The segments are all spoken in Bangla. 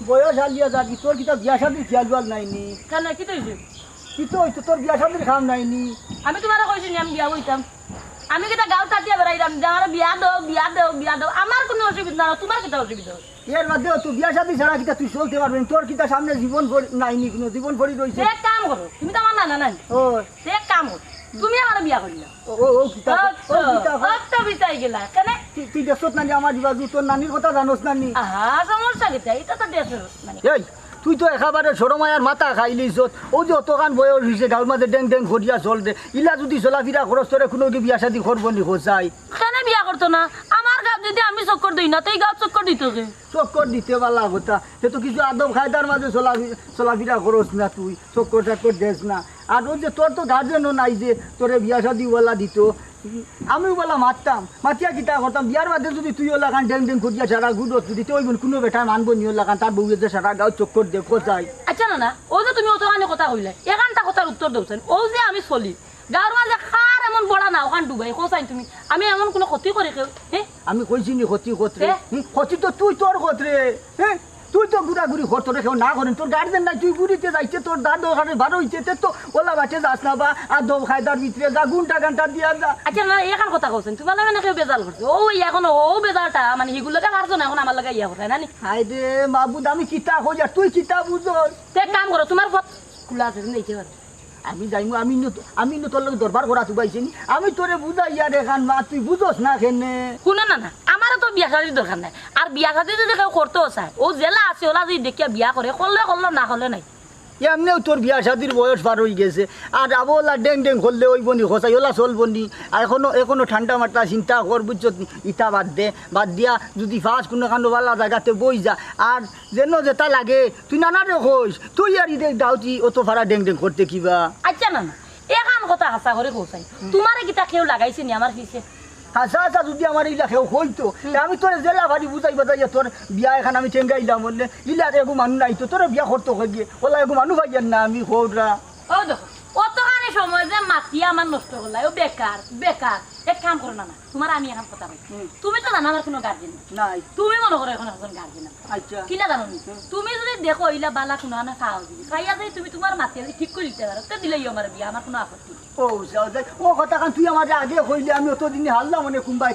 বয়স আলিয়া যাবি তোর কি বিয়া শাদির খেয়াল জল নাইনি কেন কি তৈরি কি তো হইতো তোর বিয়া শাদির খাম নাইনি আমি তোমার কইছি আমি বিয়া বইতাম আমি কিটা গাঁও তাতিয়া বেড়াইতাম আমার বিয়া দাও বিয়া দাও বিয়া দাও আমার কোনো অসুবিধা না তোমার কিটা অসুবিধা এর মধ্যে তুই বিয়া শাদি ছাড়া কিটা তুই চলতে পারবি তোর কিটা সামনে জীবন নাইনি কোনো জীবন ভরি রয়েছে এক কাম করো তুমি তো আমার নানা নাই ও এক কাম করো তুমি আমার বিয়া করিলা ও কিটা তো বিচাই গেলা কেন তুই দেখছত না আমার বাজু তোর নানির কথা জানোস নানি আহা সমস্যা কিটা এটা তো দেশের মানে এই তুই তো একেবারে সরমায়ার মাথা খাইলিস ও যে অতখান বয়স হয়েছে গাঁর মাঝে ডেং ডেং ঘটিয়া চল দে ইলা যদি চলাফিরা খরচ করে কোনো কি বিয়া শাদি করবো নি খোঁচাই কেন বিয়া করতো না আমার গাঁত যদি আমি চক্কর দিই না তুই গাঁত চক্কর দিত কে চক্কর দিতে পারলা কথা সে তো কিছু আদব খায়দার মাঝে চলাফিরা করস না তুই চক্কর চাক্কর দেস না আর ও যে তোর তো গার্জেনও নাই যে তোরে বিয়া শাদি বলা দিত আমি বলা মারতাম মাতিয়া কিতা করতাম বিয়ার বাদে যদি তুই ওলা খান ডেং ডেং ঘটিয়া সারা গুড়ত যদি তুই কোনো বেটা মানবো নি ওলা খান তার বউ যে সারা গাঁও চক্কর দে কোথায় আচ্ছা না ও যে তুমি অতখানি কথা কইলে এখানটা কথার উত্তর দেওছেন ও যে আমি চলি গাঁর মাঝে খার এমন বড়া না ওখান ডুবাই কোথায় তুমি আমি এমন কোনো ক্ষতি করে কেউ হ্যাঁ আমি কইছি নি ক্ষতি কতরে ক্ষতি তো তুই তোর কতরে হ্যাঁ তুই তো ঘুরাঘুরি ঘর তোরে কেউ না করেন তোর গার্জেন নাই তুই ঘুরিতে যাইছে তোর দাঁত ওখানে ভালো হইছে তো ওলা বাটে যাস না বা আর দম খায়দার ভিতরে যা ঘন্টা দিয়া যা আচ্ছা না এখান কথা কইছেন তুমি বলে মানে কেউ বেজাল করছে ও এখন ও বেজালটা মানে হিগুলোকে পারছো না এখন আমার লাগে ইয়া করে না নি হাই রে মাহবুদ আমি কিতা কই আর তুই কিতা বুঝস এক কাম করো তোমার পথ খোলা আছে দেখতে পারো আমি যাইমু আমি তোর লোক দরবার করা তুই পাইছি আমি তোরে বুঝাই ইয়ার এখান মা তুই বুঝস না কেনে শুনো না আমারও তো বিয়া শাদির দরকার নাই আর বিয়া শাদি যদি কেউ করতেও চায় ও জেলা আছে ওলা যদি দেখিয়া বিয়া করে করলে না করলে নাই এমনিও তোর বিয়া শাদির বয়স পার হয়ে গেছে আর আবলা ডেং ডেং করলে ওইব নি খসাই ওলা চলব নি আর এখনো ঠান্ডা মাত্রা চিন্তা কর বুঝছ ইটা বাদ দিয়া যদি ফার্স্ট কোনো কান্ড বালা জায়গাতে বই যা আর যেন যেটা লাগে তুই নানা রে কইস তুই আর ইদে দাউতি অত ভাড়া ডেং ডেং করতে কিবা আচ্ছা না এখান কথা হাসা করে কৌসাই তোমারে কিতা কেউ লাগাইছে নি আমার পিছে হাসা যদি আমার ইলা কেউ হইতো আমি তোর জেলা ভারি বুঝাই বাজাইয়া তোর বিয়া এখন আমি টেঙ্গাইলাম বললে ইলা এগু মানুষ নাই তো তোর বিয়া করতে গিয়ে ওলা এগু মানুষ ভাইয়ার না আমি খোরা ও দেখো অতখানি সময় যে মাতি আমার নষ্ট করলাই ও বেকার এক কাম করো না তোমার আমি এখন কথা বলি তুমি তো জানো আমার কোনো গার্জেন নাই তুমি মনে করো এখন একজন গার্জেন আচ্ছা কিনা জানো তুমি যদি দেখো ইলা বালা কোনো না খাওয়া দিবি খাইয়া যাই তুমি তোমার মাতি ঠিক করে দিতে পারো তো দিলেই আমার বিয়া আমার কোনো আপত্তি ও কথা কান তুই আমার আগে কইলে আমি অতদিনে হারলাম মনে কুম্বাই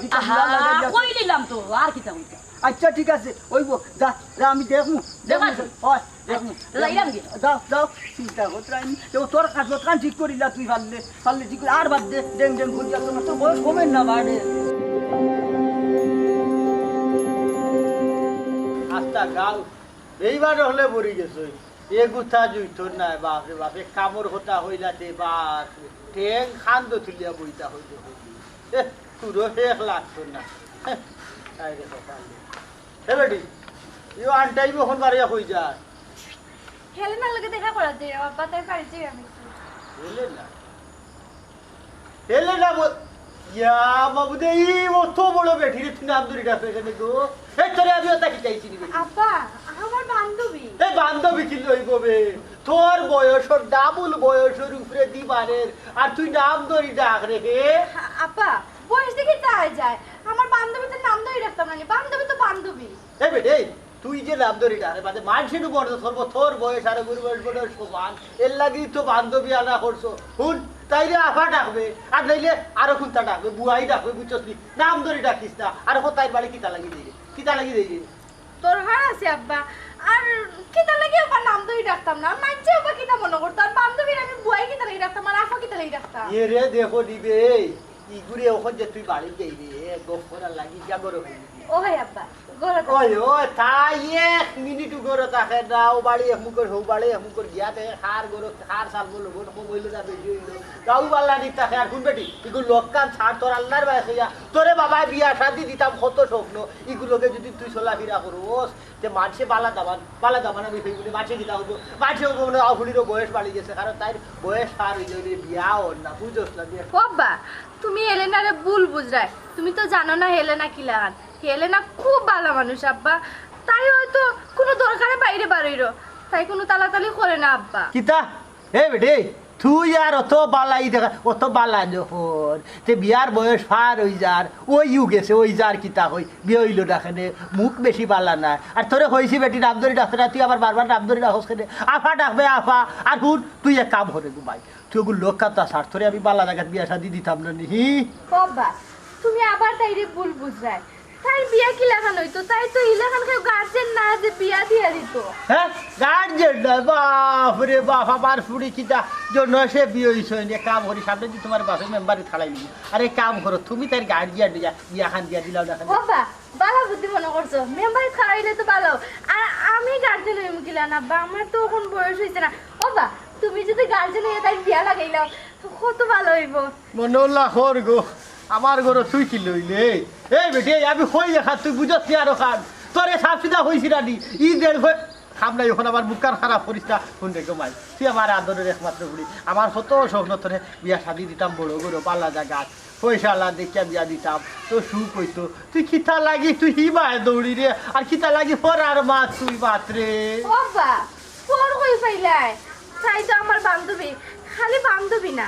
কই দিলাম তো আর কি চাই আচ্ছা ঠিক আছে ওইব যা আমি দেখমু যাও চিন্তা করতে তোর কান ঠিক করিলা তুই পারলে ঠিক আর বাদ দে ডেং ডেং করিয়া তোমার তো বয়স কমেন না বাড়ে আস্তা গাও এইবার হলে বড়ি গেছে এ গুথা জুইতো না বাপরে বাপে কামড় হতা হইলাতে বাপ ঠেং খান্দ তুলিয়া বইতা হইতে পুরো এক লাগতো না হে বেটি ইউ আনটাইব এখন বাড়িয়া কই যায় হেলেনার লগে দেখা করা দে বাবা তাই পারিছি আমি হেলেনা ইয়া বাবুদে এই অত বড় বেটি রে তুই নাম ধরে ডাকে কেন গো এই তোরে আমি ওটা কি চাইছি নি আব্বা আমার বান্ধবী এই বান্ধবী কি লইব বে তোর বয়সর ডাবল বয়সের উপরে দিবারের আর তুই নাম ধরি ডাক রে হে আব্বা বয়স দেখে তাই যায় আমার বান্ধবীদের নাম ধরে রাখতাম না বান্ধবী তো বান্ধবী এই বেটে তুই যে নাম ধরি ডাকে মানে মানুষের বড় ধরব তোর বয়স আর গুরু বয়স বড় সমান এর লাগি তো বান্ধবী আনা করছো হুন তাইলে আফা ডাকবে আর নাইলে আরো কোনটা ডাকবে বুয়াই ডাকবে বুঝছস নি নাম ধরে ডাকিস না আর কোথায় বাড়ি কিতা লাগি দেই তোর হার আছে আব্বা আর কিতা লাগে আব্বা নাম ধরে ডাকতাম না মানছে আব্বা কিতা মনে করতো আর বান্ধবীর আমি বুয়াই কিতা লাগে ডাকতাম আর আফা কিতা লাগে ডাকতাম এ রে দেখো দিবে ইগুরে ওখান যে তুই বাড়ি যাই রে গপ করার লাগি জাগর হইলি ও ভাই আব্বা গলা ওই ও তাই 1 মিনিট গরো তাকে দাও বাড়ি মুকর হউ বাড়ি মুকর গিয়াতে খার গরো খার সাল বলো গরো কইলো না বেজি হইলো দাও বাল্লা নি তাকে আর কোন বেটি ইগু লোককান ছাড় তোর আল্লাহর বাই হইয়া তোরে বাবা বিয়া শাদি দিতাম কত স্বপ্ন ইগুলোকে যদি তুই চলাফেরা করোস তে মানসে বালা দাবান আমি কই বলি মানসে দিতা হবো মানসে হবো না আহুলিরও বয়স বাড়ি গেছে কারণ তাই বয়স পার হইলো রে বিয়া ওর না বুঝছস না বিয়া আব্বা তুমি হেলেনারে ভুল বুঝরাই তুমি তো জানো না হেলেনা কি লাগান হেলেনা খুব ভালো মানুষ আব্বা তাই হয়তো কোনো দরকারে বাইরে বাড়িরো তাই কোনো তালাতালি করে না আব্বা কিতা এ বেটে তুই আর অত বালাই দেখা অত বালা যখন তে বিয়ার বয়স পার হই যার ওই ইউ গেছে ওই যার কিতা হই বিয়ে হইল ডাকেনে মুখ বেশি বালা না আর তোরে হয়েছি বেটি নামদরি ডাকতে না তুই আবার বারবার নামদরি ডাকস কেনে আফা ডাকবে আফা আর হুন তুই এক কাম করে ভাই তুই ওগুলো লোক কাতা সার তোরে আমি বালা জায়গায় বিয়া শাদি দিতাম না নি আব্বা তুমি আবার তাইরে ভুল বুঝরাই তাই বিয়া কি লাগান হইতো তাই তো ইলাকান কেউ গার্জেন না যে বিয়া দিয়া দিত হ্যাঁ গার্জেন না বাপ রে বাপ আমার ফুড়ি কিতা জন্য সে বিয়ে হয়েছে কাম করি সামনে যে তোমার বাসের মেম্বারে থালাই নিবি আরে কাম করো তুমি তার গার্জিয়ান দিয়া বিয়া খান দিয়া দিলাও না বাবা ভালো বুদ্ধি মনে করছো মেম্বারে খাওয়াইলে তো ভালো আর আমি গার্জেন হইম কিলা না বা আমার তো এখন বয়স হয়েছে না বাবা তুমি যদি গার্জেন হয়ে তাই বিয়া লাগাইলাও কত ভালো হইব মনোল্লা খর গো আমার ঘর তুই কি লইলে এই বেটে আমি হই দেখা তুই বুঝছ আর খান তোরে সাফ সিধা হয়েছি রানি ই দেড় খাম নাই এখন আমার বুকার খারাপ করিস না কোন রে মাই তুই আমার আদরের একমাত্র বুড়ি আমার কত স্বপ্ন তোরে বিয়া শাদি দিতাম বড় গরো পাল্লা জায়গা পয়সা আল্লাহ দেখিয়া বিয়া দিতাম তো সুখ হইতো তুই খিতা লাগি তুই হিমায় দৌড়ি রে আর খিতা লাগি পরার মাছ তুই মাত্রে বাবা পর কই পাইলাই তাই তো আমার বান্ধবী খালি বান্ধবী না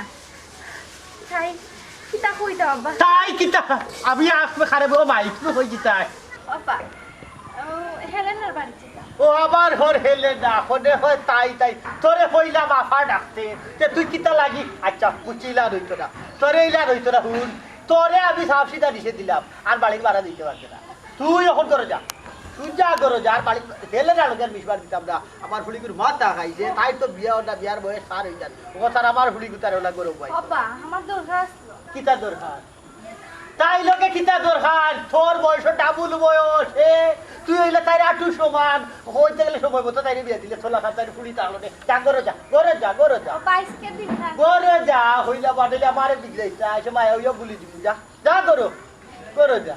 তাই কিতা কইতা বাবা তাই কিতা আমি আসবে খারে বো মাইক তো হই কিতা বাবা হেলেনার বাড়িতে ও আবার হর হেলে না হনে হয় তাই তাই তোরে হইলা মাফা ডাকতে যে তুই কিতা লাগি আচ্ছা কুচিলা রইতো না তোরে ইলা রইতো না হুন তোরে আমি সাফ সিধা দিছে দিলাম আর বাড়ির ভাড়া দিতে পারছে না তুই এখন করে যা তুই যা করো যা আর বাড়ি হেলে না লোকের বিশবার দিতাম না আমার ফুলিগুর মাথা খাইছে তাই তো বিয়া ওটা বিয়ার বয়স পার হয়ে যান ও তার আমার ফুলিগু তার ওলা গরম ভাই বাবা আমার দরকার আসলো কিতা দরকার তাই লোকে কিতা দরকার তোর বয়স ডাবুল বয়স তুই হইলে তাই আটু সমান হইতে গেলে সময় মতো তাই বিয়ে দিলে ছোলা খাত তাই ফুলি তাহলে যা গরো যা গরো যা গরো যা বাইশকে দিন না গরো যা হইলা বাদলে আমার বিগড়াইছে আসে মায়া হইয়া বলি দিব যা যা গরো গরো যা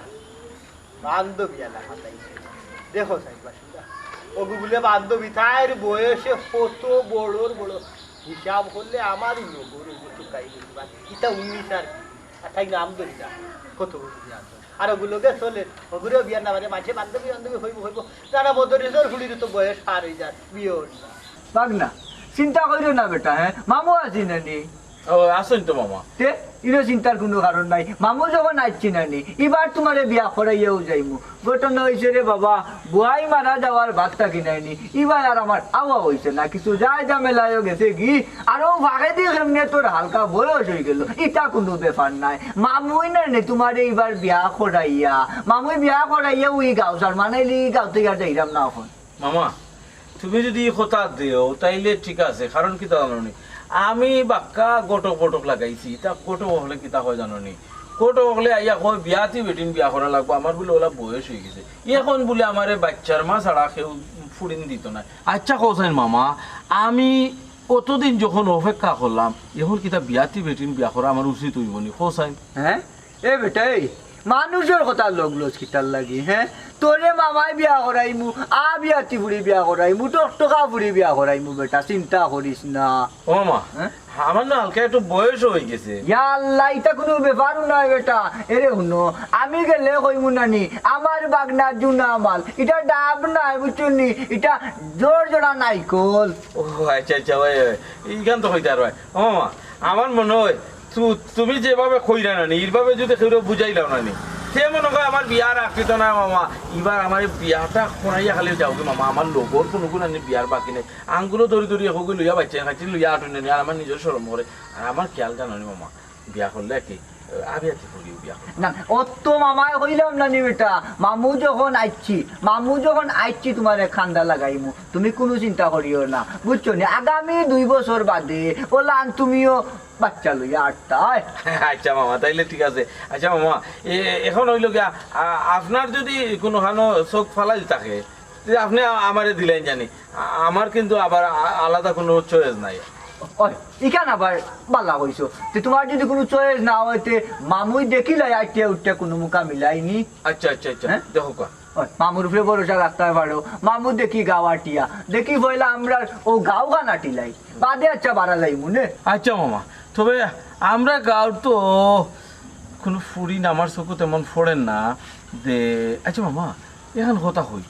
বান্ধবী না হাতাইছে দেখো সাইবা ওগু বলে বান্ধবী তাইর বয়সে কত বড়োর বড় হিসাব করলে আমারই লোক ওর কাই এটা 19 আর তাই নাম ধরি না কত আর ওগুলোকে চলে ওগুলো বিয়ার না মানে মাঝে বান্ধবী বান্ধবী হইব যারা বদরেশ্বর ফুলির তো বয়স পার হয়ে যায় বিয়ে বাগ না চিন্তা করিও না বেটা হ্যাঁ মামু আছি না নি ও আসুন তো মামা তে ইনো চিন্তার কোনো কারণ নাই মামু যখন আসছি না নি এবার তোমারে বিয়া করাইয়াও যাইমু ঘটনা হয়েছে রে বাবা বুয়াই মারা যাওয়ার ভাতটা কিনাইনি এবার আর আমার আওয়া হয়েছে না কিছু যায় ঝামেলায়ও গেছে কি আরো ভাগে দিয়ে কেমনে তোর হালকা বয়স হয়ে গেল এটা কোনো ব্যাপার নাই মামুই না নে তোমারে এবার বিয়া করাইয়া মামুই বিয়া করাইয়া ওই গাঁও সার মানাইলি গাঁও থেকে আর যাইরাম না এখন মামা তুমি যদি কথা দিও তাইলে ঠিক আছে কারণ কি তা জানো আমি বাক্কা গোটক বটক লাগাইছি তা গোটক হলে কিতা হয় জানো নি গোটক হলে আইয়া কয় বিয়াতি বেটিন বিয়া করা লাগবো আমার বলে ওলা বয়স হয়ে গেছে এখন বলে আমার বাচ্চার মা ছাড়া কেউ ফুড়িন দিত না আচ্ছা কৌসাইন মামা আমি কতদিন যখন অপেক্ষা করলাম এখন কিতা বিয়াতি বেটিন বিয়া করা আমার উচিত হইব নি কৌসাইন হ্যাঁ এ বেটাই মানুষের কথা লগলজ কিতার লাগি হ্যাঁ তোরে মামাই বিয়া করাইমু বিয়াতি ফুড়ি বিয়া করাইমু টকটকা ফুড়ি বিয়া করাইমু বেটা চিন্তা করিস না ও মামা হ্যাঁ? আমার না হালকা একটু বয়স হয়ে গেছে ইয়া আল্লাহ এটা কোনো ব্যাপারও নয় বেটা এরে শুনো আমি গেলে কইমু নানি আমার বাগনা জুনা মাল এটা ডাব নাই বুঝছনি এটা জোর জোড়া নাইকল ও আচ্ছা আচ্ছা ভাই এইখান তো হইতে আর ভাই ও মামা আমার মনে হয় তুমি যেভাবে কইরা নানি এইভাবে যদি কেউ বুঝাইলাও নানি সে মনে হয় আমার বিয়ার আকৃত না মামা এবার আমার এই বিয়াটা শোনাইয়া খালি যাও কি মামা আমার লগর কোনো কোনো আনি বিয়ার বাকি নেই আঙ্গুলো ধরি ধরি এখন লইয়া বাচ্চা খাচ্ছি লইয়া আটুন নেই আর আমার নিজের সরম করে আর আমার খেয়াল জানি মামা বিয়া করলে কি আমি আর কি করি বিয়া না অত মামায় কইলাম নানি বেটা মামু যখন আইছি তোমার খান্দা লাগাইমু তুমি কোনো চিন্তা করিও না বুঝছো নি আগামী 2 বছর বাদে ওলান তুমিও বাচ্চা লইয়া আটটা আয়। আচ্ছা মামা তাইলে ঠিক আছে। আচ্ছা মামা এখন হইল গিয়া আপনার যদি কোনোখানো চোখ ফালাই থাকে যে আপনি আমারে দিলেন জানি, আমার কিন্তু আবার আলাদা কোনো চয়েস নাই। ওই ইখান আবার বালা কইছো যে তোমার যদি কোনো চয়েস না হইতে মামুই দেখিলাই আইতে উঠতে কোনো মুখা মিলাইনি। আচ্ছা আচ্ছা আচ্ছা হ্যাঁ? দেখো কা ওই মামুর উপরে ভরসা রাখতে পারো, মামু দেখি গাওয়াটিয়া দেখি বইলা আমরা ও গাও গানা টিলাই বাদে আচ্ছা বাড়ালাই মনে। আচ্ছা মামা, তবে আমরা গাঁর তো কোনো ফুরি আমার চোখে তেমন ফোড়েন না যে। আচ্ছা মামা এখন কথা হই,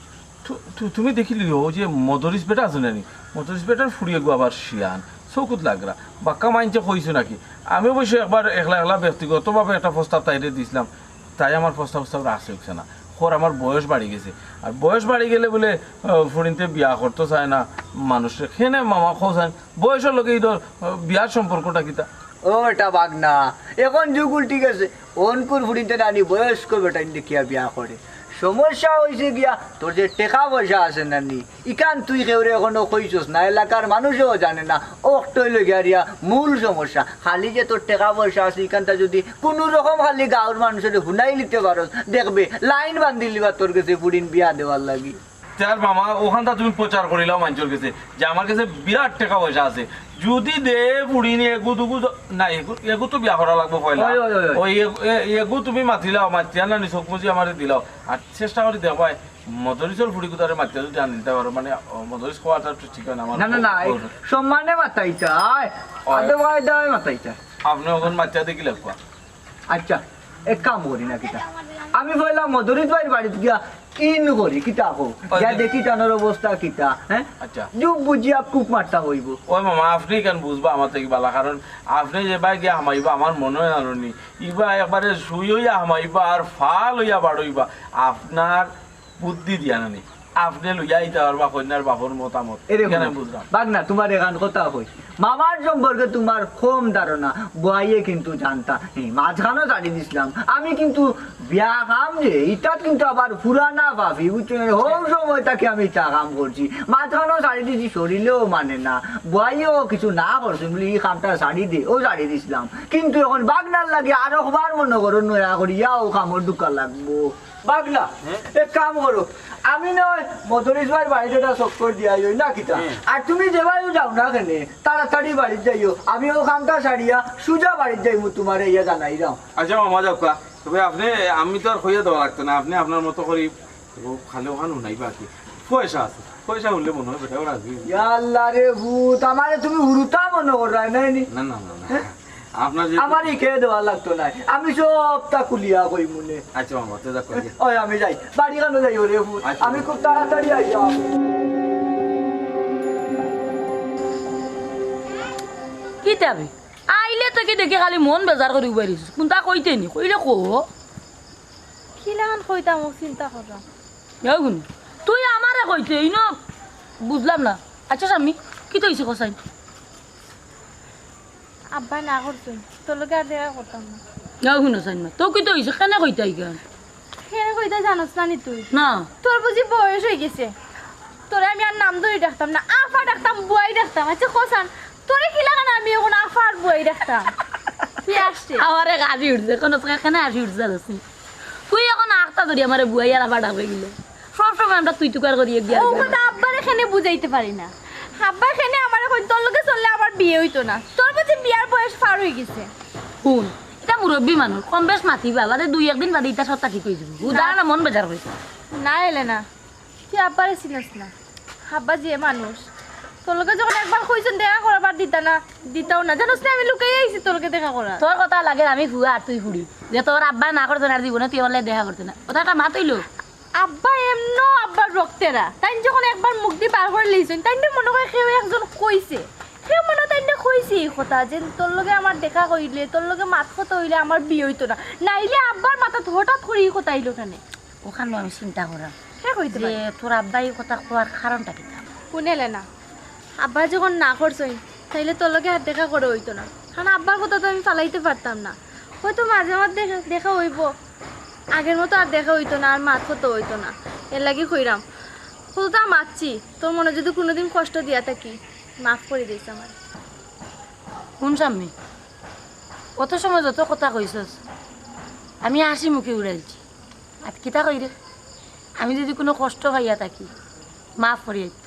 তুমি দেখিলিও যে মদরিস বেটা আছে নানি, মদরিস বেটার ফুরিয়ে গো আবার শিয়ান চকুত লাগরা বাক্কা মাইনছে কইছো নাকি। আমি অবশ্য একবার একলা একলা ব্যক্তিগতভাবে একটা প্রস্তাব তাইরে দিয়েছিলাম, তাই আমার প্রস্তাব রাখছে উঠছে না। ওর আমার বয়স বাড়ি গেছে, আর বয়স বাড়ি গেলে বলে ফুরিনতে বিয়া করতে চায় না মানুষের। খেনে মামা খোঁজান বয়সের লোকে এই বিয়ার সম্পর্কটা কিতা। ও এটা বাঘ না, এখন যুগুল ঠিক আছে, অনকুর ফুড়িতে নানি বয়স্ক বেটা দেখিয়া বিয়া করে। সমস্যা হয়েছে গিয়া তোর যে টেকা পয়সা আছে নানি, ইকান তুই কেউরে এখনো কইছস না, এলাকার মানুষও জানে না। অক্টইল গিয়া মূল সমস্যা খালি যে তোর টেকা পয়সা আছে, ইকানটা যদি কোনো রকম খালি গাঁর মানুষের হুনাই নিতে পারস, দেখবে লাইন বান্ধি লিবা তোর কাছে ফুড়িন বিয়া দেওয়ার লাগি। তার মামা ওখানটা তুমি প্রচার করিলাও মানুষের কাছে যে আমার কাছে বিরাট টাকা পয়সা আছে, যদি দে বুড়ি নিয়ে এগু দুগু না এগু তো বিয়া করা লাগবে পয়লা। ওই এগু তুমি মাতিলাও, মাতিয়া না চোখ মুজি আমার দিলাও, আর চেষ্টা করে দেখবাই মদরিসর ফুড়ি কুতারে মাতিয়া যদি আন দিতে পারো, মানে মদরিস খাওয়াটা ঠিক হয় না আমার। না না না, সম্মানে মাতাই চাই, আদবাই দায় মাতাই চাই। আপনি ওখান মাতিয়া দেখি লাগবা। আচ্ছা এক কাম করি না কিতা, আমি বললাম মধুরিত ভাইয়ের বাড়িতে গিয়া ইন করি কিতা কো গিয়া দেখি টানোর অবস্থা কিতা। হ্যাঁ আচ্ছা যুগ বুঝিয়া কুক মারতা হইব। ওই মামা আপনি কেন বুঝবা আমার থেকে বালা, কারণ আপনি যে বাই গিয়া হামাইবা আমার মনে হয় জানি ইবা একবারে শুই হইয়া হামাইবা আর ফাল হইয়া বাড়ইবা, আপনার বুদ্ধি দিয়া নানি আপনি লইয়া আইতে পারবা কন্যার বাপর মতামত। এখানে বুঝলাম বাগনা তোমার এখান কথা হই, মামার সম্পর্কে তোমার কম ধারণা, বইয়ে কিন্তু জানতা মাঝখানেও জানি দিছিলাম আমি, কিন্তু বিয়া কাম যে ইটা কিন্তু আবার পুরানা ভাবি বুঝছেন, হোক সময় তাকে আমি চা কাম করছি, মাঝখানেও শাড়ি দিছি শরীরেও মানে না, বইয়েও কিছু না করছি বলে এই কামটা শাড়ি দে ও শাড়ি দিছিলাম, কিন্তু এখন বাগনার লাগে আরো বার মনে করো নয়া করিয়া ও কামড় ঢুকা লাগবো। বাগনা এক কাম করো, আমি নয় মধুরিশ ভাইয়ের বাড়িতে চক্কর দিয়া না কিতা, আর তুমি যে বাড়ি যাও না কেনে তাড়াতাড়ি বাড়িতে যাইও, আমি ও কামটা সারিয়া সুজা বাড়িতে যাইব তোমার ইয়া জানাই দাও। আচ্ছা মামা যাও কা, তবে আপনি আমি তো আর হইয়া দেওয়া লাগতো না, আপনি আপনার মতো করে খালি ওখানে নাই বাকি পয়সা আছে, পয়সা উঠলে মনে হয় বেটা ওরা আসবি। আল্লাহ রে ভূত, আমারে তুমি হুরুতা মনে করাই নাই নি? না না না না আপনার যে আমারই খেয়ে দেওয়া লাগতো না, আমি সবটা কুলিয়া কই মনে। আচ্ছা মামা তো যা করি। ওই আমি যাই বাড়ি কেন যাই রে ভূত, আমি খুব তাড়াতাড়ি আইয়া। কি তাবে আইলে তো কি দেখি খালি মন বেজার করে উবাইছিস, কোনটা কইতে নি কইলে কো কি লাগান কইতা মোক চিন্তা করা। দেখুন তুই আমারে কইতে এই না বুঝলাম না। আচ্ছা স্বামী কি তৈছে কসাই আব্বা না করছেন তোর লগে আর দেখা করতাম না। দেখুন সাইন তো কি তৈছে কেন কইতে কেন কেন কইতা জানোস না নি তুই? না তোর বুঝি বয়স হয়ে গেছে, তোরে আমি আর নাম ধরে ডাকতাম না, আফা ডাকতাম বুয়াই ডাকতাম। আচ্ছা কোসান তোরে কি লাগান আমি এখন আফা আর বুয়াই ডাকতাম? তুই আসছে আমারে গাড়ি উঠছে কোন কেন আসি উঠছে আছি তুই এখন আখতা ধরি আমারে বুয়াই আর আবার ডাকবে গেলে সবসময় আমরা তুই তুকার করি গিয়া ও কথা আব্বার এখানে বুঝাইতে পারি না। আব্বা এখানে আমার কই তোর লগে চললে আমার বিয়ে হইতো না, তোর বুঝি বিয়ার বয়স পার হয়ে গেছে। শুন এটা মুরব্বী মানুষ কম বেশ মাতিবা বাদে দুই একদিন বাদে ইটা সত্তা ঠিক হয়ে যাবে উদাহরণ মন বেজার হয়েছে না এলে না তুই আব্বারে চিনস না, আব্বা যে মানুষ তোর লগে যখন একবার কইছেন দেখা করাবার দিতাও না জানোস না আমি লুকাই আইছি তোর লগে দেখা করা। তোর কথা লাগে আমি ফুয়া আর তুই ফুড়ি যে তোর আব্বা না করতে না জীবনে তুই বলে দেখা করতে না কথাটা মাতইলো। আব্বা এমনো আব্বার রক্তেরা তাই যখন একবার মুখ দিয়ে বার করে লইছেন তাই মনে করে কেউ একজন কইছে, কেউ মনে তাই কইছে এই কথা যে তোর লগে আমার দেখা কইলে তোর লগে মাত কথা হইলে আমার বিয়ে হইতো না, নাইলে আব্বার মাথা হঠাৎ করে এই কথা আইলো কেন ওখানে আমি চিন্তা করাম হ্যাঁ কইতে যে তোর আব্বা এই কথা কোয়ার কারণটা কি শুনেলে না আব্বা যখন না করছই তাইলে তোর লগে আর দেখা করে হইতো না, কারণ আব্বার কথা তো আমি ফালাইতে পারতাম না, হয়তো মাঝে মাঝে দেখা হইব আগের মতো আর দেখা হইতো না আর মাত কথা হইতো না, এর লাগি কইরাম কতটা মারছি তোর মনে যদি কোনোদিন কষ্ট দিয়া থাকি মাফ করে দিস আমার। কোন স্বামী কত সময় যত কথা কইছস আমি হাসি মুখে উড়াইছি আর কিতা কই রে আমি যদি কোনো কষ্ট পাইয়া থাকি মাফ করিয়া দিত।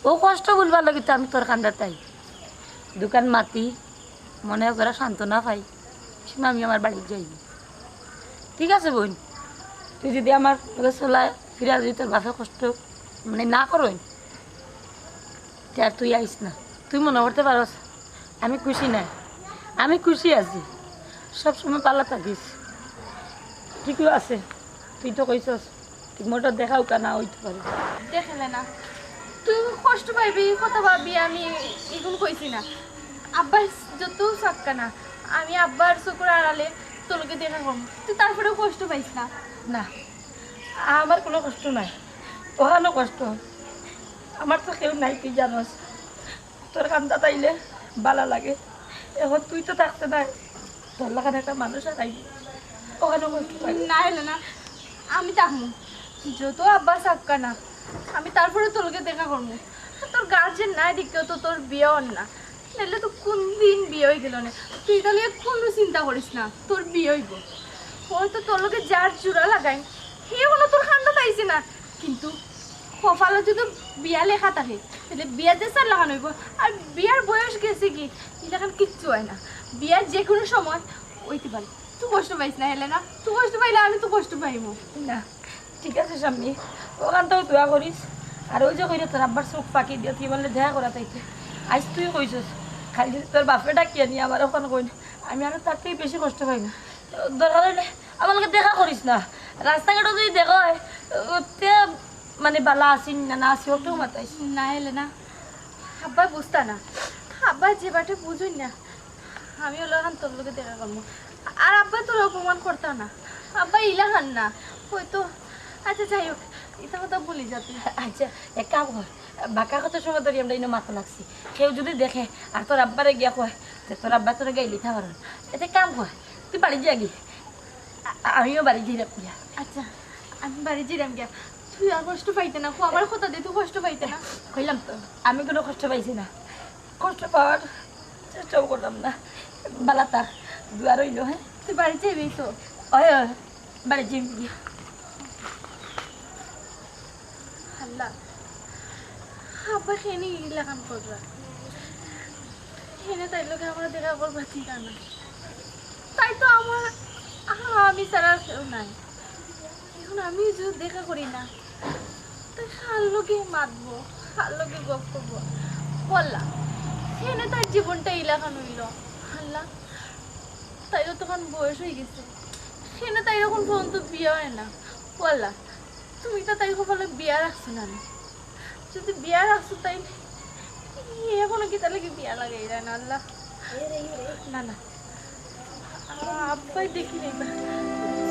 ও কষ্ট বলবার লাগে তো আমি তোর কান্দার তাই দোকান মাতি মনে করে সান্ত্বনা পাই সীমা আমি আমার বাড়ি যাই। ঠিক আছে বোন, তুই যদি আমার চলা ফিরা যদি তোর বাপে কষ্ট মানে না করোই আর তুই আইস না। তুই মনে করতে পারস আমি খুশি নাই, আমি খুশি আছি, সবসময় পাল্লা থাকিস। ঠিকও আছে, তুই তো কইছস ঠিক মতো দেখাও কানা হইতে পারে। দেখলে না তুই কষ্ট পাইবি কথা ভাবি, আমি এগুলো কইছি না। আব্বার যত সাক্কা না, আমি আব্বার চকুর আড়ালে তোলকে দেখা কম, তুই তারপরেও কষ্ট পাইস না। না আমার কোনো কষ্ট নাই, ওখানো কষ্ট আমার তো কেউ নাই। তুই জানস তোর কান্দা তাইলে ভালো লাগে। এখন তুই তো থাকতে নাই, তোর লাগান একটা মানুষ আই ওখানে কষ্ট লাগে। না এলে না আমি থাকবো, যত আব্বা সাক্কা না আমি তারপরে তোলকে দেখা করবো। তোর গার্জেন নাই দিকেও তো তোর বিয়ে হন না, নাহলে তো কোন দিন বিয়ে হয়ে গেল না। তুই তাহলে কোনো চিন্তা করিস না, তোর বিয়ে হইব। হয়তো তোর লোকে যার চূড়া লাগাই সে কোনো তোর খান্দা পাইছে না, কিন্তু কপালে যদি বিয়া লেখা থাকে তাহলে বিয়া যে স্যার লাগানো হইব। আর বিয়ার বয়স গেছে কি এলাকার কিচ্ছু হয় না, বিয়ার যে কোনো সময় ওইতে পারে। তুই কষ্ট পাইস না হেলে না, তুই কষ্ট পাইলে আমি তো কষ্ট পাইব না ঠিক আছে সামনে ওখানটাও দোয়া করিস। আর ওই যে কইরে তোর আব্বার চোখ পাকি দিয়ে তুই বললে দেখা করা তাইতে আজ তুই কইছস খালি যদি তোর বাপে ডাকিয়ে নিয়ে আমার ওখানে কই না, আমি আরো তার থেকে বেশি কষ্ট পাই না। দরকার হইলে আমাকে দেখা করিস না, রাস্তাঘাটও যদি দেখা হয় তে মানে বালা আসিন না না আসি ওকেও মাতাইস না হেলে না। আব্বা বুঝতা না, আব্বা যে বাটে বুঝুই না আমি ওলাখান তোর লোকে দেখা করবো। আর আব্বা তোর অপমান করতাম না, আব্বা ইলাহান না হয়তো। আচ্ছা যাই হোক, এটা কথা বলি যা তুই। আচ্ছা এক কাম কর, বাঁকা কত সময় ধরে আমরা ইনো মাথা লাগছি, কেউ যদি দেখে আর তোর আব্বারে গিয়া কয় যে তোর আব্বা তোরা গাই লিখা পারেন, এতে কাম কর তুই বাড়ি যা গি, আমিও বাড়ি যাই রাখিয়া। আচ্ছা আমি বাড়ি জিরাম গিয়া, তুই আর কষ্ট পাইতে না, আমার কথা দে তুই কষ্ট পাইতে না। কইলাম তো আমি কোনো কষ্ট পাইছি না, কষ্ট পাওয়ার চেষ্টাও করলাম না। বালা তার দুয়ার হইল। হ্যাঁ তুই বাড়ি যাবি তো? ওই বাড়ি যাই গিয়া। আল্লাহ আব্বা খেয়ে ইলাকান করবা, হেনে তাই লোকে আমরা দেখা করবা ঠিক না, তাই তো আমার আমি ছাড়া কেউ নাই। এখন আমি যদি দেখা করি না তাই কার লোকে মাতবো, কার লোকে গপ করবো বললাম। হেনে তার জীবনটা ইলাকান হইল। আল্লাহ তাইও তখন বয়স হয়ে গেছে, সেনে তাই এখন পর্যন্ত বিয়ে হয় না। বললাম তুমি তো তাই কপালে বিয়া রাখছো না, যদি বিয়া রাখছো তাই এখনো কি তাহলে কি বিয়া লাগাই যায় না? আল্লাহ না না আব্বাই দেখি নেই বা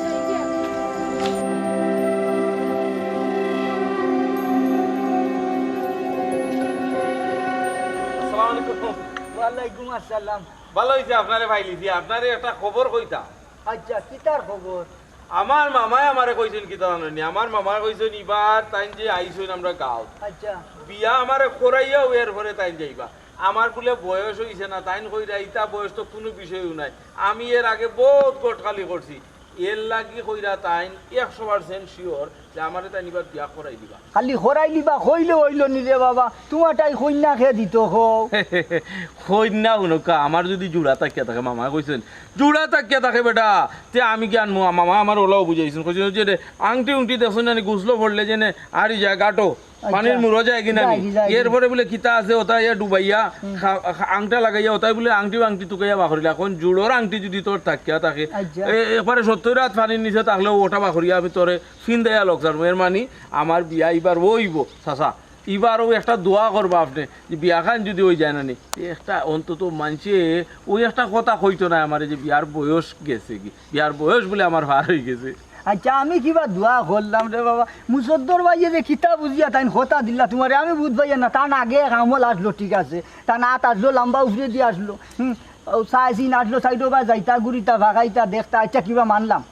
যাই গিয়া। আসসালামু আলাইকুম। ওয়ালাইকুম আসসালাম। ভালো হয়েছে আপনারে ভাইলি দিয়ে আপনারে একটা খবর কইতা। আচ্ছা কিতার খবর? আমার মামাই আমারে কইছেন কি জানেন, আমার মামা কইছেন এবার তাই যে আইছেন আমরা গাঁও আচ্ছা বিয়া আমারে করাইয়া এর পরে তাই যাইবা। আমার বলে বয়স হইছে না, তাইন কইরা ইটা বয়স তো কোনো বিষয়ও নাই। আমি এর আগে বহুত গোটখালি করছি, এর লাগি কইরা তাইন 100% শিওর যে আমারে তাই নিবার বিয়া করাই দিবা। খালি হরাই দিবা, হইলে হইল নিরে বাবা, তোমারটাই কন্যা খেয়ে দিত হো। কন্যা উনকা আমার যদি জোড়া তাকিয়া থাকে, মামা কইছেন জোড়া তাকিয়া থাকে বেটা তে আমি কি আনবো। মামা আমার ওলাও বুঝাইছেন, কইছেন যে আংটি উংটি দেখুন না গুছলো পড়লে যে আর যায় গাটো পানির মুড়ো যায় কিনা এরপরে বলে কিতা আছে ওটাই ডুবাইয়া আংটা লাগাইয়া ওটাই বলে আংটি আংটি টুকাইয়া বাখরিলা। এখন জোড়োর আংটি যদি তোর থাকিয়া থাকে এরপরে 70 রাত পানির নিচে থাকলেও ওটা বাখরিয়া আমি তোরে ফিন দেয়া লোক জানবো। এর মানে আমার বিয়া এবার ওইব চাচা, এবারও একটা দোয়া করবা আপনি যে বিয়া খান যদি ওই যায় না নি একটা অন্তত মানছে ওই একটা কথা কইতো না আমার যে বিয়ার বয়স গেছে কি, বিয়ার বয়স বলে আমার ভার হয়ে গেছে। আচ্ছা আমি কিবা দোয়া করলাম রে বাবা, মুসদ্দর ভাইয়ে যে কিতা বুঝিয়া তাই হতা দিলা তোমারে আমি বুঝ পাইয়া না। তার আগে আমল আসলো ঠিক আছে, তা না আসলো লম্বা উফরে দিয়ে আসলো, সাইসিন আসলো সাইডো বা যাইতা ঘুরিতা ভাগাইতা দেখতা, আচ্ছা কিবা মানলাম।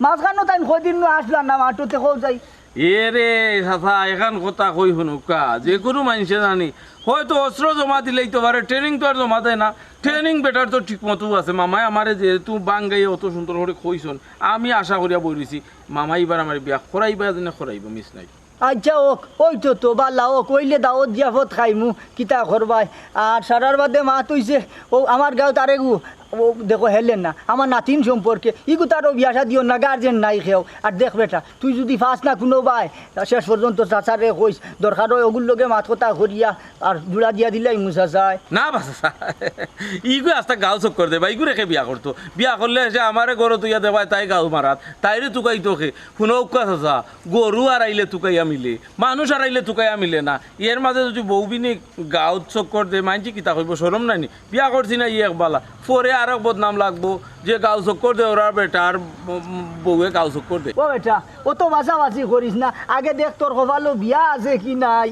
মাঝখানো তাই কদিন আসলাম না মাঠতে কো যাই এ রে চাচা এখন কথা কই শুনুকা যে কোনো মানুষে জানি হয়তো অস্ত্র জমা দিলেই তো পারে, ট্রেনিং তো আর জমা দেয় না। ট্রেনিং বেটার তো ঠিক মতো আছে। মামাই আমারে যেহেতু বাঙ্গাই অত সুন্দর করে কইছন, আমি আশা করিয়া বইছি মামাই এবার আমার বিয়া খরাইবা যেন খরাইব, মিস নাই। আচ্ছা ওক ওই তো বালা ও কইলে দাওয়াত জিয়াফত খাইমু কিতা করবাই। আর সারার বাদে মা তুইছে ও আমার গাঁও তারে গু ও দেখো হেলেন না আমার নাতিন সম্পর্কে ইগু তারও বিয়াসা দিও না, গার্জেন নাই খেও। আর দেখ বেটা তুই যদি ফার্স্ট না কোনো বাই শেষ পর্যন্ত চাচারে কইস দরকার হয় ওগুর লোকে মাত কথা করিয়া আর জোড়া দিয়া দিলে মুসা যায় না বাসা ইগু আস্তা গাও চক করে দেবা, ইগু রেখে বিয়া করতো। বিয়া করলে এসে আমারে গরু তুইয়া দেবাই তাই গাও মারাত, তাইরে তুকাই তোকে শুনো চাচা গরু আড়াইলে তুকাইয়া মিলে, মানুষ আড়াইলে তুকাইয়া মিলে না। এর মাঝে যদি বউবিনী গাও চক্কর দে মানছি কিতা কইব, সরম নাইনি বিয়া করছি না ই একবালা পরে আর বদনাম লাগবো যে গাও চক্কর দে ওরা বেটা আর বউয়ে গাও চক্কর দে। ও বেটা ও তো বাছাবাছি করিস না, আগে দেখ তোর কপালো বিয়া আছে কি নাই।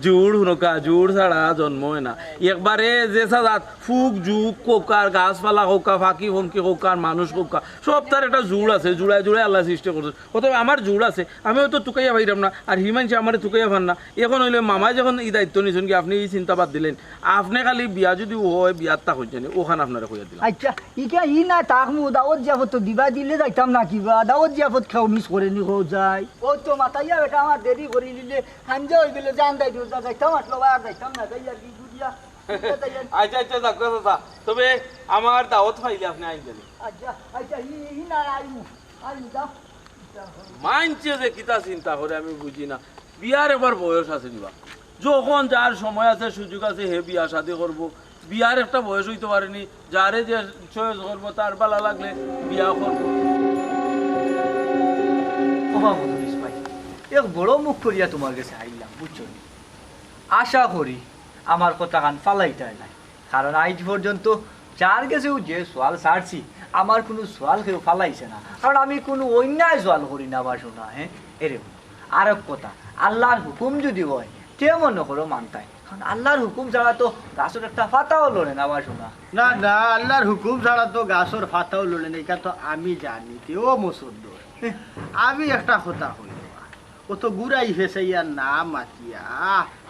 জুড় হুনকা জুড় ছাড়া জন্ম হয় না। একবারে যে সাজাত ফুক যুগ কোকার গাছপালা কোকা ফাঁকি ফমকি কোকার মানুষ কোকা সব তার একটা জুড় আছে, জুড়ায় জুড়ায় আল্লাহ সৃষ্টি করছে। অতএব আমার জুড় আছে, আমি হয়তো তুকাইয়া ভাইরাম না আর হিমাংশে আমার তুকাইয়া ভান না। এখন হইলে মামাই যখন এই দায়িত্ব নিয়েছেন কি আপনি এই চিন্তা বাদ দিলেন, আপনি খালি বিয়া যদি হয় বিয়ার তা হইছেন ওখানে আপনারা কইয়া দিলাম। আচ্ছা ইটা ই না তাক মু দাওয়াত জিয়াফত তো দিবা দিলে যাইতাম না কিবা দাওয়াত জিয়াফত খাও মিস করে নি হো যায়। ও তো মাতাইয়া বেটা আমার দেরি করে নিলে হাঞ্জা হই গেলে জান দাই দিও যাইতাম আসলো আর যাইতাম না যাইয়া কি গুদিয়া। আচ্ছা আচ্ছা দাদা তবে আমার দাওয়াত পাইলে আপনি আইন জানি। আচ্ছা আচ্ছা ই না আইমু যাও। মানছে যে কিতা চিন্তা করে আমি বুঝি না। বিয়ার এবার বয়স আছে দিবা, যখন যার সময় আছে সুযোগ আছে হে বিয়া শাদি করবো। বিয়ার একটা বয়স হইতে পারেনি, যারে যে চয়েস করবো তার বালা লাগলে বিয়া করবো। ওমা মধুমিস ভাই এক বড় মুখ করিয়া তোমার কাছে আইলাম বুঝছো নি? আশা করি আমার কথা কান ফালাইতে নাই, কারণ আজ পর্যন্ত যার কাছেও যে সোয়াল ছাড়ছি আমার কোনো সোয়াল কেউ ফালাইছে না, কারণ আমি কোনো অন্যায় সোয়াল করি না বা শোনা। হ্যাঁ এরে আর এক কথা, আল্লাহর হুকুম যদি হয় তে মনে করো মানতাই, কারণ আল্লাহর হুকুম ছাড়া তো গাছের একটা পাতাও লড়ে না বা শোনা। না না আল্লাহর হুকুম ছাড়া তো গাছর ফাতাও লড়ে না, এটা তো আমি জানি তেও মুসদ্দ। আমি একটা কথা হইল ও তো গুড়াই ফেসাইয়া না মাতিয়া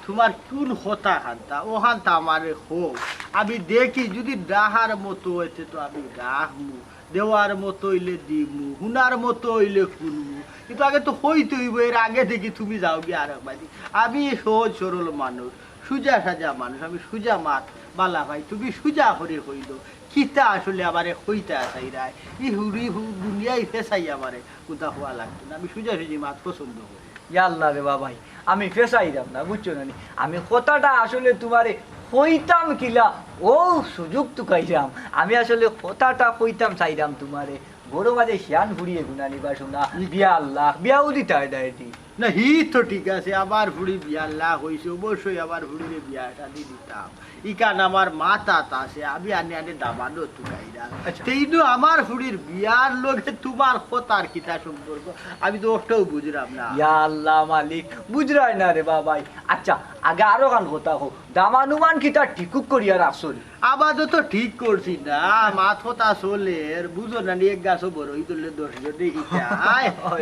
তোমার কোন হতা খান্তা ও খান্তা আমারে হোক আমি দেখি যদি ডাহার মতো হইতে তো আমি রাখমু, দেওয়ার মতো হইলে দিমু, হুনার মতো হইলে শুনবো, কিন্তু আগে তো হইতে হইব। এর আগে দেখি তুমি যাও গিয়ে আর একবার। আমি সহজ সরল মানুষ, সুজা সাজা মানুষ, আমি সুজা মাত বালা ভাই তুমি সুজা করে হইল কিতা আসলে আমারে হইতে আসাই রায় ই হুড়ি দুনিয়ায় ফেসাই আমারে কোথা হওয়া লাগতো না। আমি সুজা সুজি মাত পছন্দ করি। ইয়াল্লা রে বাবাই আমি ফেসাইলাম না বুঝছো না, আমি কথাটা আসলে তোমারে কইতাম কিলা ও সুযোগ তো কাইলাম। আমি আসলে কথাটা কইতাম চাইলাম তোমারে বড় মাঝে শিয়ান ঘুরিয়ে গুনানি বা শোনা বিয়া আল্লাহ বিয়াও দিতে হয় ডায়েটি না হি তো ঠিক আছে, আবার ভুড়ি বিয়া লাখ হয়েছে অবশ্যই আবার ভুড়িরে বিয়াটা দিয়ে দিতাম। ইকান আমার মাথা আছে আমি আনে আনে দাবানো তুকাইরা তেইনো আমার ভুড়ির বিয়ার লোকে তোমার কথার কিতা সম্পর্ক আমি তো ওটাও বুঝলাম না। ইয়া আল্লাহ মালিক বুঝরাই না রে বাবাই। আচ্ছা আগে আরো গান কথা হোক দামানুমান কিতা ঠিকুক করিয়া রাখছল আপাতত ঠিক করছি না মাথা চলের বুঝো না এক গাছও বড় হই তুললে 10 জনে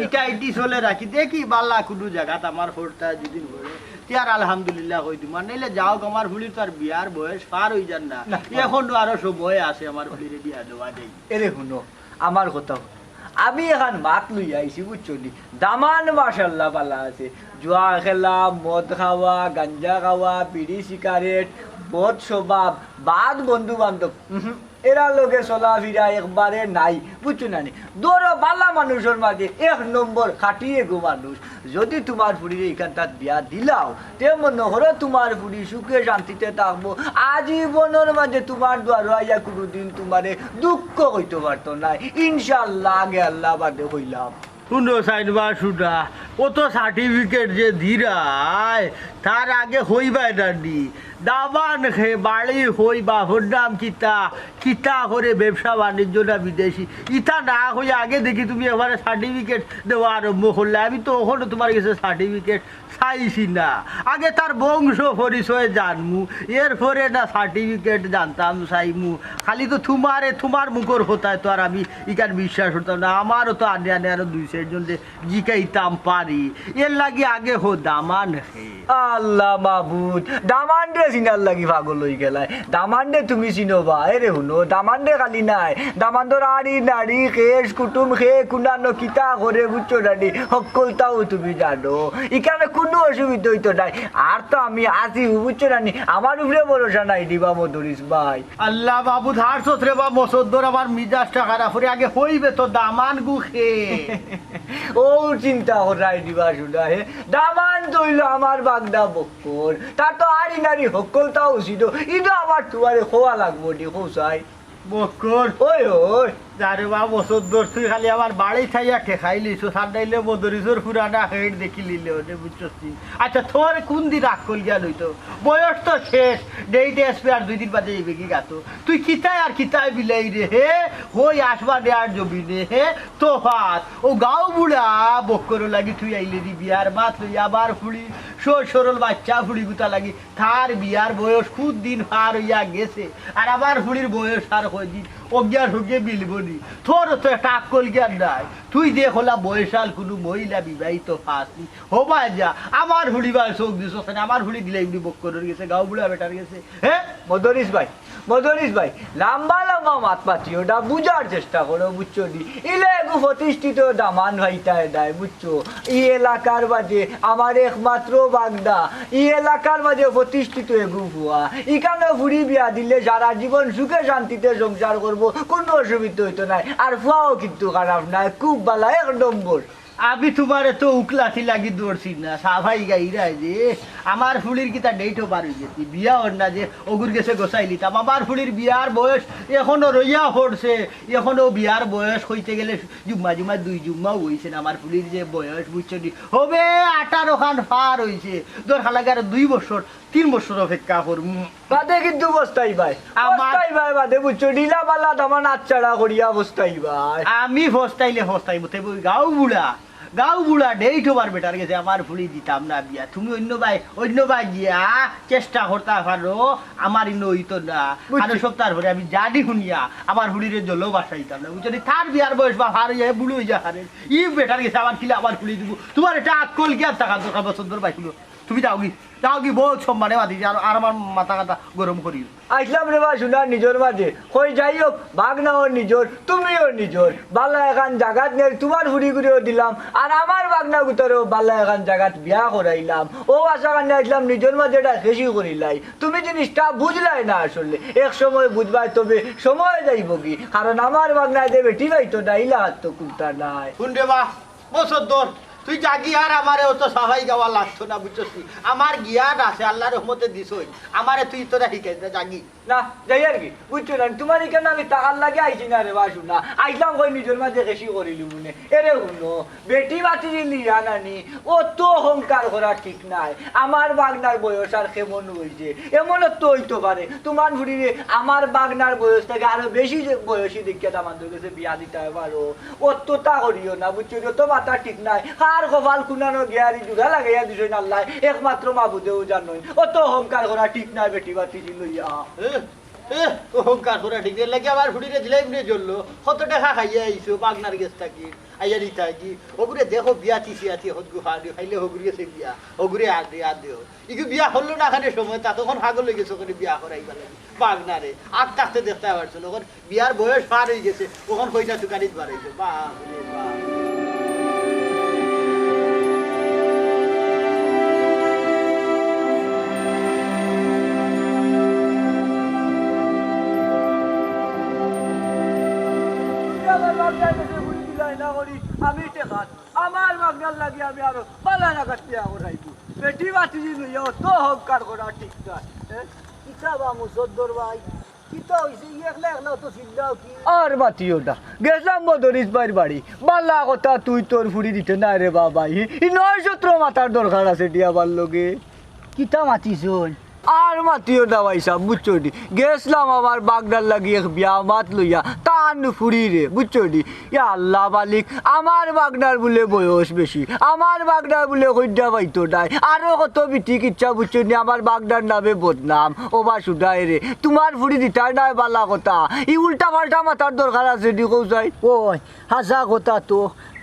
ইটা ইটি চলে রাখি দেখি বাল্লা কোনো জায়গাত আমার ফোরটা যদি ঘুরে তিয়ার আলহামদুলিল্লাহ কই দিম নাইলে যাও আমার ভুলির তার বিয়ার বয়স পার হই যান না, এখন আরো সময় আছে আমার ভুলিরে বিয়া দেওয়া দেই। এরে শুনো আমার কথা আমি এখন মাত লই আইছি বুঝছো নি, দামান মাশাল্লাহ বালা আছে, জুয়া খেলা মদ খাওয়া গাঞ্জা খাওয়া বিড়ি সিগারেট বদ স্বভাব বাদ বন্ধু বান্ধব এরা লোকে চলাফেরা একবারে নাই বুঝছো না নি। দৌড়ো বালা মানুষের মাঝে 1 নম্বর খাটিয়ে গো মানুষ। যদি তোমার ফুড়ির এইখানটাত বিয়া দিলাও তে মনে করো তোমার ফুড়ি সুখে শান্তিতে থাকবো আজীবনের মাঝে, তোমার দ্বার আইয়া কোনোদিন তোমারে দুঃখ হইতে পারতো না ইনশাল্লাহ। আগে আল্লাহ বাদে হইলাম শুনো সাইনবা শুনা ও তো সার্টিফিকেট যে দিরায় তার আগে হইবাই নানি দাবান খে বাড়ি হইবা হরনাম কিতা কিতা করে ব্যবসা বাণিজ্য না বিদেশি ইটা না হয়ে আগে দেখি তুমি এবারে সার্টিফিকেট দেওয়া আরম্ভ করলে। আমি তো ওখানে তোমার কাছে সার্টিফিকেট চাইছি না, আগে তার বংশ পরিচয় জানমু এরপরে না সার্টিফিকেট জানতাম চাইমু। খালি তো তোমার মুখর হতায় তো আর আমি ইকার বিশ্বাস হতাম না। আমারও তো আনে আনে আরো 2 জন জিকাইতাম পারি পারি এর লাগি আগে হো দামান হে আল্লাহ মাহবুদ দামান্ডে চিনার লাগি পাগল হয়ে গেলাই দামান্ডে তুমি চিনবা এরে শুনো দামান্ডে খালি নাই দামান্ডর আড়ি নাড়ি খেস কুটুম খে কুনানো কিতা করে বুঝছো নানি সকলটাও তুমি জানো এখানে কোনো অসুবিধা হইতো নাই আর তো আমি আছি বুঝছো নানি আমার উপরে ভরসা নাই দিবা মধুরিস ভাই আল্লাহ বাবু ধার সত্রে বা মসদ্দর আমার মিজাজটা খারাপ করে আগে হইবে তো দামান গুখে ও চিন্তা করাই দিবা শুনা হে দামান তৈল আমার বাগদা বক্কর তার তো আড়ি নাড়ি সকলটাও ছিল কিন্তু আমার তোমারে খোয়া লাগবো দি খোসাই বকর ওই ওই যারে বা মসদ্দর তুই খালি আমার বাড়ি থাইয়া ঠেকাই লিছো সান্ডাইলে মদরিসর পুরানা হেড দেখি লিলে ওটা বুঝছস তুই আচ্ছা তোর কোন দিন রাগ কল গিয়া লইতো বয়স তো শেষ ডেট আসবে আর 2 দিন বাদে যাইবে কি গাতো তুই কিতায় আর কিতায় বিলাই রে হে হই আসবা দে আর জবি রে হে তো হাত ও গাঁও বুড়া বকর লাগি তুই আইলে দি বিয়ার মাত লই আবার ফুড়ি সরল বাচ্চা ফুড়ি গুতা লাগি থার বিয়ার বয়স খুব দিন পার হইয়া গেছে আর আবার ফুড়ির বয়স আর কয় দিন অজ্ঞান হয়ে বিলবনি তোর তো একটা আকল জ্ঞান নাই তুই যে হলা বয়সাল কোনো মহিলা বিবাহিত ফাঁসি হবা যা আমার হুড়ি বা চোখ দিস আমার হুড়ি দিলে এমনি বক করে গেছে গাঁও বুড়া বেটার গেছে হ্যাঁ মধুরিস ভাই লম্বা লম্বা মাত পাতি ওটা বুঝার চেষ্টা করো বুঝছো দি ইলে এগু প্রতিষ্ঠিত দামান ভাইটায় দেয় বুঝছো এই এলাকার মাঝে আমার একমাত্র বাগদা এই এলাকার মাঝে প্রতিষ্ঠিত এগু ভুয়া এখানে ফুড়ি বিয়া দিলে সারা জীবন সুখে শান্তিতে সংসার করবো কোনো অসুবিধা হইতো নাই আর ফুয়াও কিন্তু খারাপ নাই খুব ভালো এক নম্বর আমি তোমারে তো উকলাথি লাগি দৌড়ছি না সাভাই গাইরা যে আমার ফুলির কিতা ডেটও পারি গেছি বিয়া ওর না যে অগুর গেছে গোসাই লিতাম আমার ফুলির বিয়ার বয়স এখনো রইয়া পড়ছে এখনো বিয়ার বয়স হইতে গেলে জুম্মা 2 জুম্মাও হইছে না আমার ফুলির যে বয়স বুঝছো নি হবে 18 খান পার হইছে তোর খালাগার 2 বছর 3 বছর অপেক্ষা করবো বাদে কিন্তু বস্তাই ভাই বাদে বুঝছো নীলা পাল্লা দামান আচ্ছাড়া করিয়া বস্তাই ভাই আমি ফস্তাইবো তবে গাঁও বুড়া ডেট ওভার বেটার গেছে আমার ফুলি দিতাম না বিয়া তুমি অন্য ভাই গিয়া চেষ্টা করতে পারো আমার ইন্ন হইতো না আর সপ্তাহ পরে আমি জানি শুনিয়া আমার ফুলিরে জল বাসাইতাম না বুঝছো তার বিয়ার বয়স বা হার হয়ে বুড়ো হয়ে যা হারে ই বেটার গেছে আমার খিলে আমার ফুলি দিব তোমার এটা আকল গিয়া টাকা দরকার বছর পাইছিল তুমি যাও কি বহুত সম্মানে মাতি আর আমার মাথা কাটা গরম করি আসলাম রে বা শুনার নিজের মাঝে কই যাই হোক বাগনাও নিজর তুমিও নিজর বালা এখান জাগাত নেই তোমার ঘুরি ঘুরিও দিলাম আর আমার বাগনা গুতরেও বালা এখান জাগাত বিয়া করাইলাম ও আশা কান্নে আসলাম নিজের মাঝে এটা বেশি করিলাই তুমি জিনিসটা বুঝলাই না আসলে এক সময় বুঝবাই তবে সময় যাইব কি কারণ আমার বাগনায় দেবে ঠিক আছে তো ডাইলা তো কুলটা নাই শুনবে বা বছর দর তুই জাগি আর আমারে অত সবাই গাওয়া লাগতো না বুঝছিস আমার জ্ঞান আছে আল্লাহর রহমতে দিছই আমারে তুই তোরা শিখাই জাগি না যাই আর কি বুঝছো না তোমার এখানে আমি টাকার লাগে আইছি না রে বাসু না আইলাম কই নিজের মাঝে বেশি করিলি মনে এরে শুনো বেটি বাতি লিয়া নানি ও তো অহংকার করা ঠিক নাই আমার বাগনার বয়স আর কেমন হয়েছে এমন তো হইতে পারে তোমার ঘুরিয়ে আমার বাগনার বয়স থেকে আরো বেশি বয়সী দিকে আমাদের কাছে বিয়া দিতে পারো ও তো তা করিও না বুঝছো তো মাথা ঠিক নাই আর কপাল কুনানো গিয়ারি জুড়া লাগাইয়া দিছই আল্লাহ একমাত্র মাবুদেও জানোই ও তো অহংকার করা ঠিক নাই বেটি বাতি লইয়া অহংকার করে ঠিক লাগে আমার ফুড়িরে দিলাই মনে জ্বললো কত টাকা খাইয়া আইসো বাগনার গেছ থাকি আইয়া দিতা কি ওগুরে দেখো বিয়া তিসি আছি হদগু খাইলে হগুরি গেছে বিয়া হগুরে আর দেও ইগু বিয়া হলো না খানে সময় তা তখন হাগল হয়ে গেছে ওখানে বিয়া করাইবা লাগে বাগনারে আগ থাকতে দেখতে পারছিল ওখানে বিয়ার বয়স পার হয়ে গেছে ওখান কইটা দোকানিত বাড়াইছে বাপ রে বাপ আমি টেকাত আমার বাগনার লাগি আমি আরো পালা লাগাত বিয়া করাইবো বেটি বাতি লইয়া তো অহংকার করা ঠিক নাই কিতা বা মুসদ্দর ভাই কিতা হইছে একলা একলা তো চিল্লাও কি আর বাতিও না গেছলাম মদরিস ভাইয়ের বাড়ি বালা কথা তুই তোর ফুড়ি দিতে না রে বাবা ই 917 মাথার দরকার আছে দিয়াবার লগে কিতা মাতিছুন আর মাতিও না ভাই সাহেব বুঝছো নি গেছলাম আমার বাগদার লাগি এক বিয়া মাত লইয়া টান ফুড়ি রে বুঝছো নি ইয়া আল্লাহ মালিক আমার বাগদার বলে বয়স বেশি আমার বাগদার বলে হইডা পাইতো নাই আরো কত বিটিক ইচ্ছা বুঝছো নি আমার বাগদার নামে বদনাম ও বা সুদাই রে তোমার ফুড়ি দিতার নাই বালা কথা ই উল্টা পাল্টা মাথার দরকার আছে নি কৌ যাই ওই হাসা কথা তো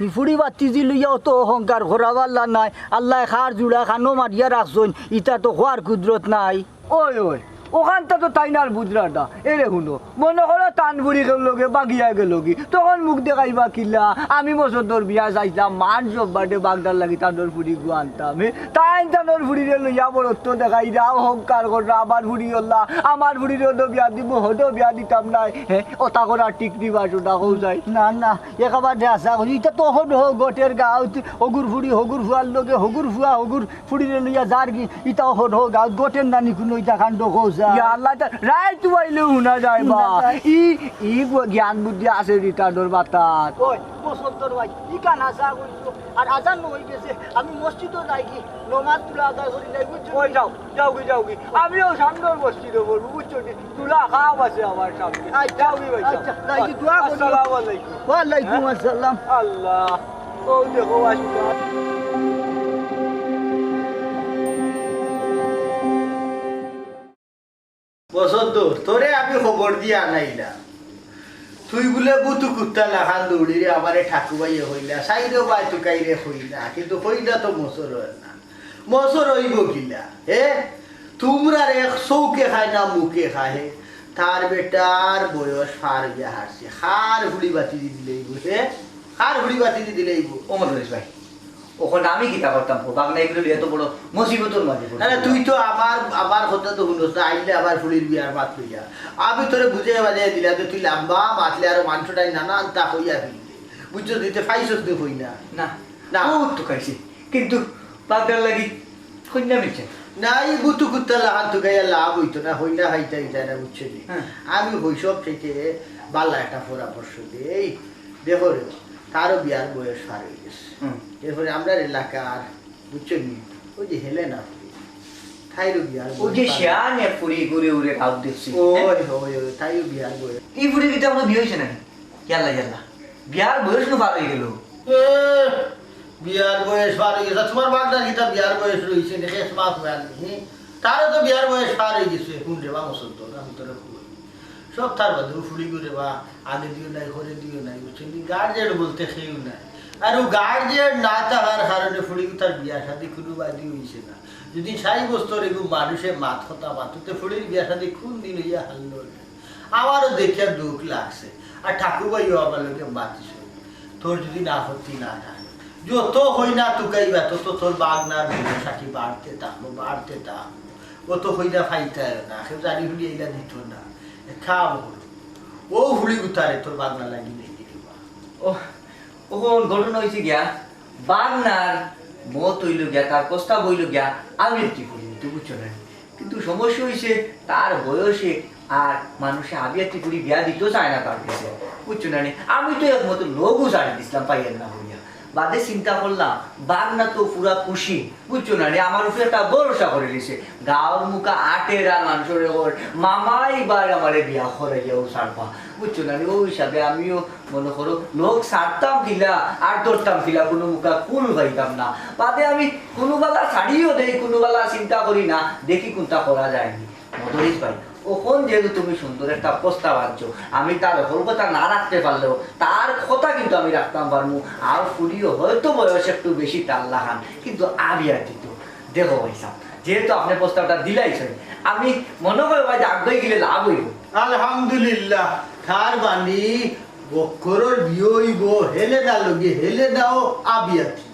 ফুড়ি বাতি দি লইয়া অত অহংকার ঘোরাব আল্লাহ নাই, আল্লাহ খার জুড়া খানো মারিয়া রাখছন, ইটা তো খোয়ার কুদরত নাই। ওই ওই ওখানটা তো তাই না বুঝলাটা এরে শুনো মনে করো টানবুড়ি গেলগে বা গিয়া গেলগি তখন মুখ দেখাইবা কিলা আমি বছর বিয়া যাইতাম মান সব বাড়ে বাগদার লাগি তানোর ফুড়ি গু আনতাম তাই তানোর ফুড়িরে লইয়া বড়ত্ব দেখাই রা অহংকার কররা আবার ফুড়ি হল্লা আমার ফুড়ির হতো বিয়া দিব হতো বিয়া দিতাম নাই হ্যাঁ ওটা করা টিক দিবা ওটা হও যায় না না একেবারে আশা করি ইটা তো হড হোক গোটের গাঁত হগুর ফুড়ি হগুর ফুয়ার লগে হগুর ফুয়া হগুর ফুড়িরে লইয়া যার কি ইটাও হড হোক গাঁত গোটের নানি কোনো ইটা কাণ্ড হোক ইয়া আল্লাহ রায় তুয়াইলে শুনা যায় বা ই ই জ্ঞান বুদ্ধি আছে রিটার্ডর বাতার ওই বসন্তর ভাই ই কান আশা করিছো আর আজান হয়ে গেছে আমি মসজিদও যাই কি নমাজ তুলা আদায় করি নাই বুঝছো ওই যাও কি আমিও সামনের মসজিদে বলবো বুঝছো নি তুলা খাওয়া আছে আমার সামনে যাও কি ভাই আচ্ছা যাই কি দোয়া করি আসসালামু আলাইকুম ওয়ালাইকুম আসসালাম আল্লাহ ও দেখো আসবা বসন্ত তোরে আমি খবর দিয়া আনাইলাম তুই বলে বুতু কুত্তা লাখান দৌড়ি রে আমারে ঠাকুবাইয়ে হইলা সাইরে বাই তুকাইরে হইলা কিন্তু হইলা তো মসর হয় না মসর হইব কিলা হে তোমরা রে চৌকে খায় না মুখে খায় তার বেটার বয়স ফার গিয়া হারছে হার হুড়ি বাতি দি দিলেই হে হার হুড়ি বাতি দি দিলেই ওমর রইস ভাই ওখানে আমি কিতা করতাম বাংলা এগুলো এত বড় মুসিবতর মাঝে আরে তুই তো আমার কথা তো শুনোস না আইলে আবার ফুলির বিয়ার মাত লইয়া আমি তোরে বুঝে বাজিয়ে দিলা যে তুই লাম্বা মাতলে আর মাংসটাই নানান তা হইয়া ফেললি বুঝছো দিতে ফাইসস দে হই না না না। ও তো খাইছি কিন্তু বাগদার লাগি কন্যা মিলছে না এই বুতু কুত্তা লাহান তো গাইয়া লাভ হইতো না হই না হাইতাই যায় না বুঝছো নি হ্যাঁ। আমি হইসব থেকে বাল্লা একটা পরামর্শ দিই এই দেখো রে তারও বিয়ার বয়স পার হয়ে গেছে এরপরে আমরা এলাকার বুঝছো নি ওই যে হেলে না তাইরও বিয়ার ও যে বয়স পার- শিয়ানে ফুরি ঘুরে উড়ে খাও দেখছি ওই ওই তাইও বিয়ার বয়স এই ফুরি কিতা কোনো বিয়ে হয়েছে নাকি ইয়াল্লা বিয়ার বয়স নো পার হয়ে গেল বিয়ার বয়স পার হয়ে গেছে তোমার বাগদার গীতা বিয়ার বয়স রয়েছে দেখে মাস নি তারও তো বিয়ার বয়স পার হয়ে গেছে কোন রে বা মুসলতো আমি তোরা সব তার বাদে ফুলি করে বা আগে দিও নাই করে দিও নাই বুঝছেন গার্জেন বলতে খেয়েও নাই আর ও গার্জেন না থাকার কারণে ফুলি তার বিয়া শাদী কোনো বাদি হয়েছে না যদি সাই বস্তর এগুলো মানুষের মাত কথা মাতুতে ফুলির বিয়া শাদী কোন দিন হইয়া হারলো আমারও দেখিয়া দুঃখ লাগছে আর ঠাকুরবাইও আমার লোকে বাতিস তোর যদি না হতি না থাকে যত হই না তুকাইবা তত তোর বাগনার সাথী বাড়তে থাকবো ও তো হই না ফাইতে না কেউ জানি হুলি এইটা দিত না খাবো ও হুলি গুতারে তোর বাগনা লাগি নেই ও ওখন ঘটনা হয়েছে গিয়া বাগনার মত হইল গিয়া তার প্রস্তাব হইল গিয়া আমি একটি করি তুই বুঝছো না কিন্তু সমস্যা হয়েছে তার বয়সে আর মানুষে আবি একটি করি বিয়া দিতেও চায় না তার কাছে বুঝছো না আমি তো একমতো লোকও ছাড়ি দিছিলাম পাইয়ের না হইয়া বাদে চিন্তা করলাম বাগনা তো পুরা খুশি বুঝছো না আমার উপরে একটা ভরসা করে দিছে গাঁর মুখা আটের আর মানুষের ওর মামাই বার আমারে বিয়া করে যাও ছাড়বা বুঝছো না ওই হিসাবে আমিও মনে করো লোক ছাড়তাম কিলা আর ধরতাম কিলা কোনো মুখা কুল পাইতাম না বাদে আমি কোনো বেলা ছাড়িও দেই কোনো বেলা চিন্তা করি না দেখি কোনটা করা যায়নি মদরিস ভাই ওখন যেহেতু তুমি সুন্দর একটা প্রস্তাব আনছো আমি তার ওর কথা না রাখতে পারলেও তার কথা কিন্তু আমি রাখতাম পারবো আর ফুরিও হয়তো বয়স একটু বেশি টাল লাগান কিন্তু আমি আর দিত দেখো ভাইসা যেহেতু আপনি প্রস্তাবটা দিলাইছেন আমি মনে করি ভাই যে আগ্রহী গেলে লাভ হইব আলহামদুলিল্লাহ তার বানি বক্করর বিয়ে হইব হেলে দাও আবিয়াতি